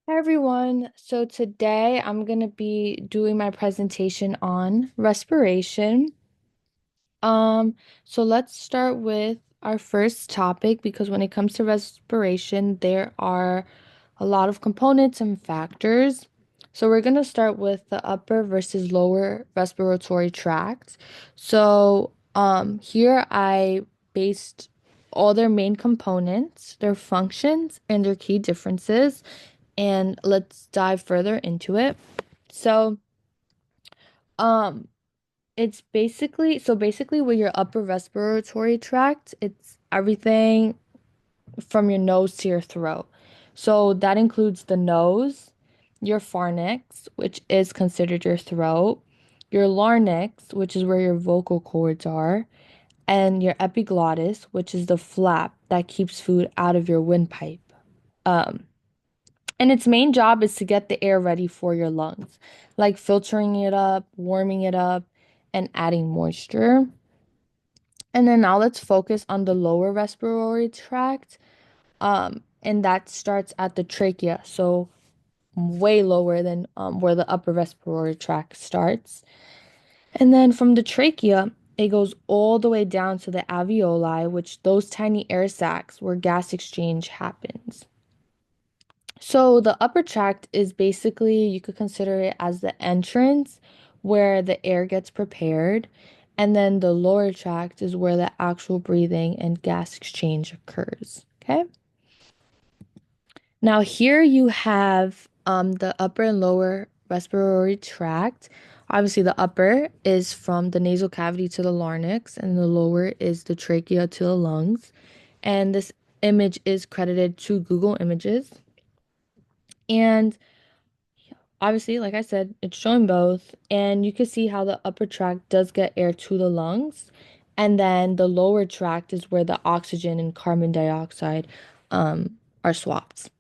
Hi everyone. So today I'm going to be doing my presentation on respiration. Um, so let's start with our first topic because when it comes to respiration, there are a lot of components and factors. So we're going to start with the upper versus lower respiratory tract. Here I based all their main components, their functions, and their key differences, and let's dive further into it. So, um, it's basically with your upper respiratory tract, it's everything from your nose to your throat. So that includes the nose, your pharynx, which is considered your throat, your larynx, which is where your vocal cords are, and your epiglottis, which is the flap that keeps food out of your windpipe. Um, And its main job is to get the air ready for your lungs, like filtering it up, warming it up, and adding moisture. And then now let's focus on the lower respiratory tract. And that starts at the trachea, so way lower than where the upper respiratory tract starts. And then from the trachea, it goes all the way down to the alveoli, which those tiny air sacs where gas exchange happens. So the upper tract is basically, you could consider it as the entrance where the air gets prepared. And then the lower tract is where the actual breathing and gas exchange occurs. Okay. Now here you have the upper and lower respiratory tract. Obviously, the upper is from the nasal cavity to the larynx, and the lower is the trachea to the lungs. And this image is credited to Google Images. And obviously, like I said, it's showing both, and you can see how the upper tract does get air to the lungs, and then the lower tract is where the oxygen and carbon dioxide are swapped.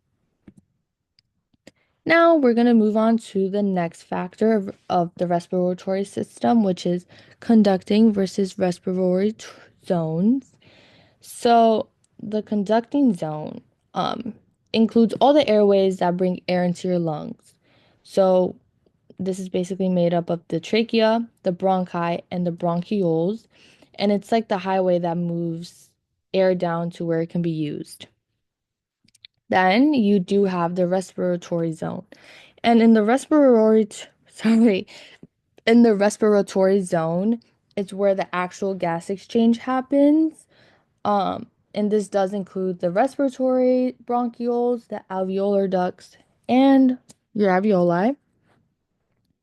Now we're going to move on to the next factor of the respiratory system, which is conducting versus respiratory zones. So the conducting zone um, includes all the airways that bring air into your lungs. So this is basically made up of the trachea, the bronchi, and the bronchioles, and it's like the highway that moves air down to where it can be used. Then you do have the respiratory zone. And in the in the respiratory zone, it's where the actual gas exchange happens. Um, and this does include the respiratory bronchioles, the alveolar ducts, and your alveoli.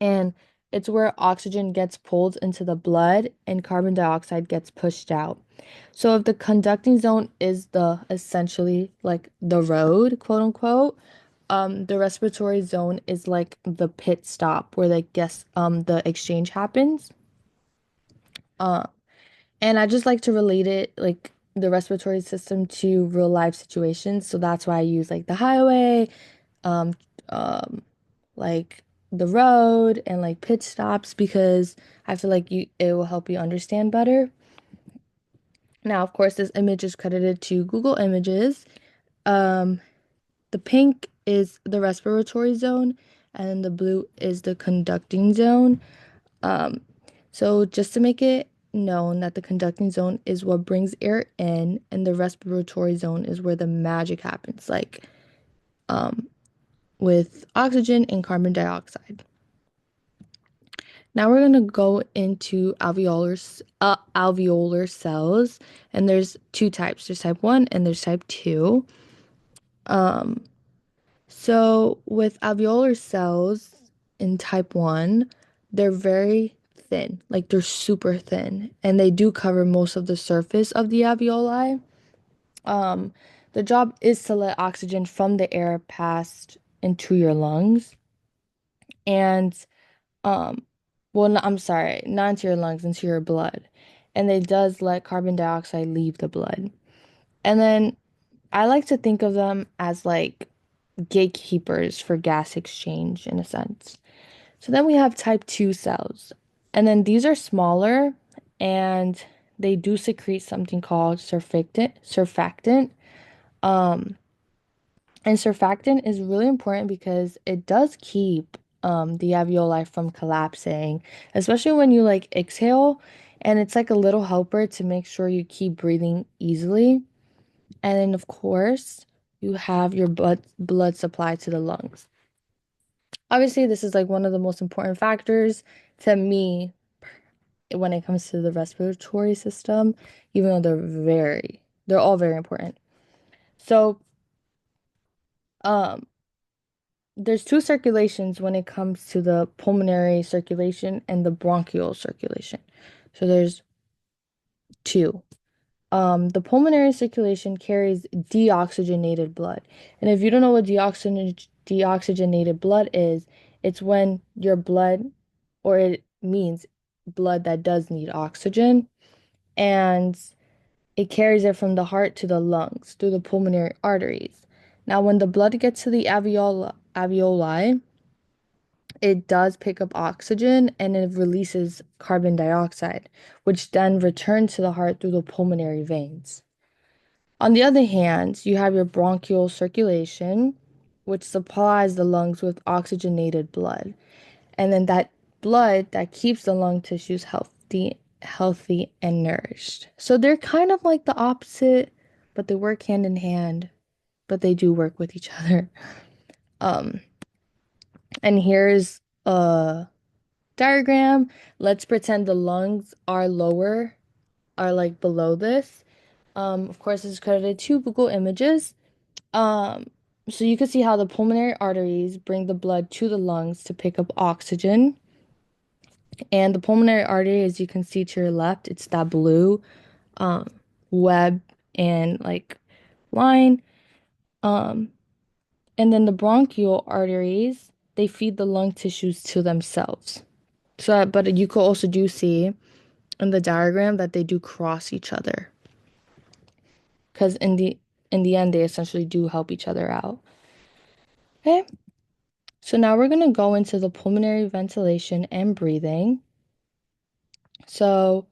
And it's where oxygen gets pulled into the blood and carbon dioxide gets pushed out. So if the conducting zone is the essentially like the road, quote unquote, the respiratory zone is like the pit stop where the exchange happens. Uh, and I just like to relate it like the respiratory system to real life situations. So that's why I use like the highway, um, um, like the road and like pit stops because I feel like it will help you understand better. Now, of course, this image is credited to Google Images. Um, the pink is the respiratory zone, and the blue is the conducting zone. Um, so just to make it known that the conducting zone is what brings air in, and the respiratory zone is where the magic happens, like um, with oxygen and carbon dioxide. Now we're gonna go into alveolar cells, and there's two types. There's type 1 and there's type 2. Um, so with alveolar cells in type 1, they're very thin, like they're super thin, and they do cover most of the surface of the alveoli. Um, the job is to let oxygen from the air pass into your lungs, and um, well, no, I'm sorry, not into your lungs, into your blood. And it does let carbon dioxide leave the blood. And then I like to think of them as like gatekeepers for gas exchange in a sense. So then we have type 2 cells. And then these are smaller and they do secrete something called surfactant. Um, And surfactant is really important because it does keep the alveoli from collapsing, especially when you like exhale. And it's like a little helper to make sure you keep breathing easily. And then, of course, you have your blood supply to the lungs. Obviously, this is like one of the most important factors to me when it comes to the respiratory system, even though they're all very important. So, um, there's two circulations when it comes to the pulmonary circulation and the bronchial circulation. So there's two. The pulmonary circulation carries deoxygenated blood. And if you don't know what deoxygenated blood is, it's when your blood, or it means blood that does need oxygen, and it carries it from the heart to the lungs through the pulmonary arteries. Now, when the blood gets to the alveoli, it does pick up oxygen and it releases carbon dioxide, which then returns to the heart through the pulmonary veins. On the other hand, you have your bronchial circulation, which supplies the lungs with oxygenated blood. And then that blood that keeps the lung tissues healthy and nourished. So they're kind of like the opposite, but they work hand in hand, but they do work with each other. Um, and here's a diagram. Let's pretend the lungs are lower, are like below this. Of course, this is credited to Google Images. Um, so you can see how the pulmonary arteries bring the blood to the lungs to pick up oxygen. And the pulmonary artery, as you can see to your left, it's that blue um, web and like line. Um, and then the bronchial arteries, they feed the lung tissues to themselves. So, but you could also do see in the diagram that they do cross each other because in the end they essentially do help each other out. Okay, so now we're gonna go into the pulmonary ventilation and breathing. So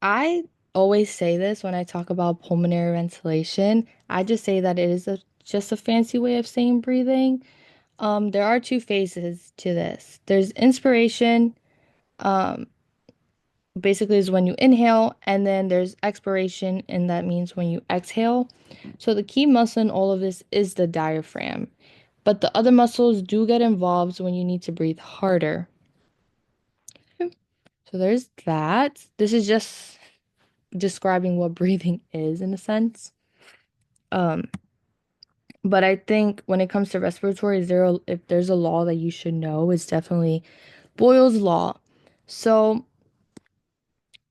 I always say this when I talk about pulmonary ventilation. I just say that it is just a fancy way of saying breathing. There are two phases to this. There's inspiration, um, basically is when you inhale, and then there's expiration, and that means when you exhale. So the key muscle in all of this is the diaphragm, but the other muscles do get involved when you need to breathe harder. So there's that. This is just describing what breathing is in a sense. Um, but I think when it comes to respiratory, if there's a law that you should know, it's definitely Boyle's law. So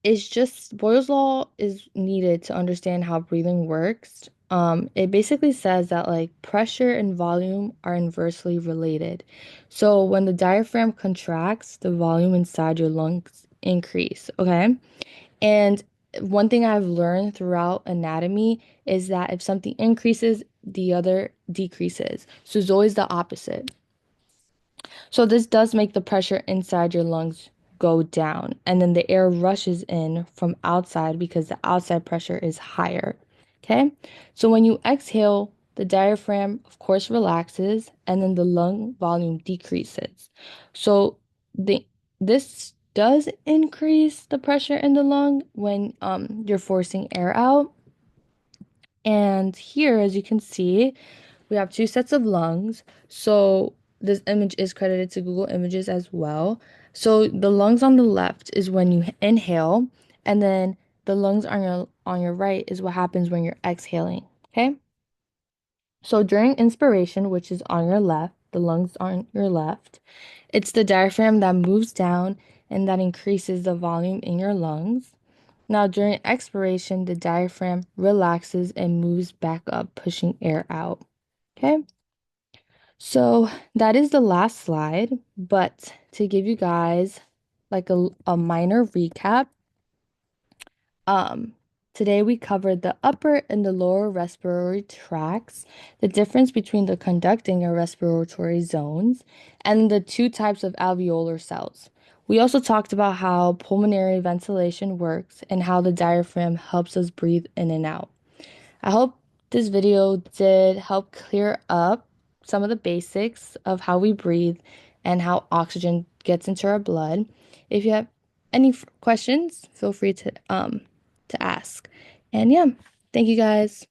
it's just Boyle's law is needed to understand how breathing works. It basically says that like pressure and volume are inversely related. So when the diaphragm contracts, the volume inside your lungs increase, okay? And one thing I've learned throughout anatomy is that if something increases, the other decreases. So it's always the opposite. So this does make the pressure inside your lungs go down, and then the air rushes in from outside because the outside pressure is higher. Okay? So when you exhale, the diaphragm, of course, relaxes, and then the lung volume decreases. So the this does increase the pressure in the lung when you're forcing air out. And here, as you can see, we have two sets of lungs. So this image is credited to Google Images as well. So the lungs on the left is when you inhale, and then the lungs on your right is what happens when you're exhaling. Okay? So during inspiration, which is on your left, the lungs on your left, it's the diaphragm that moves down and that increases the volume in your lungs. Now, during expiration, the diaphragm relaxes and moves back up, pushing air out. Okay? So that is the last slide, but to give you guys like a minor recap, um, today we covered the upper and the lower respiratory tracts, the difference between the conducting and respiratory zones, and the two types of alveolar cells. We also talked about how pulmonary ventilation works and how the diaphragm helps us breathe in and out. I hope this video did help clear up some of the basics of how we breathe and how oxygen gets into our blood. If you have any questions, feel free to ask. And yeah, thank you guys.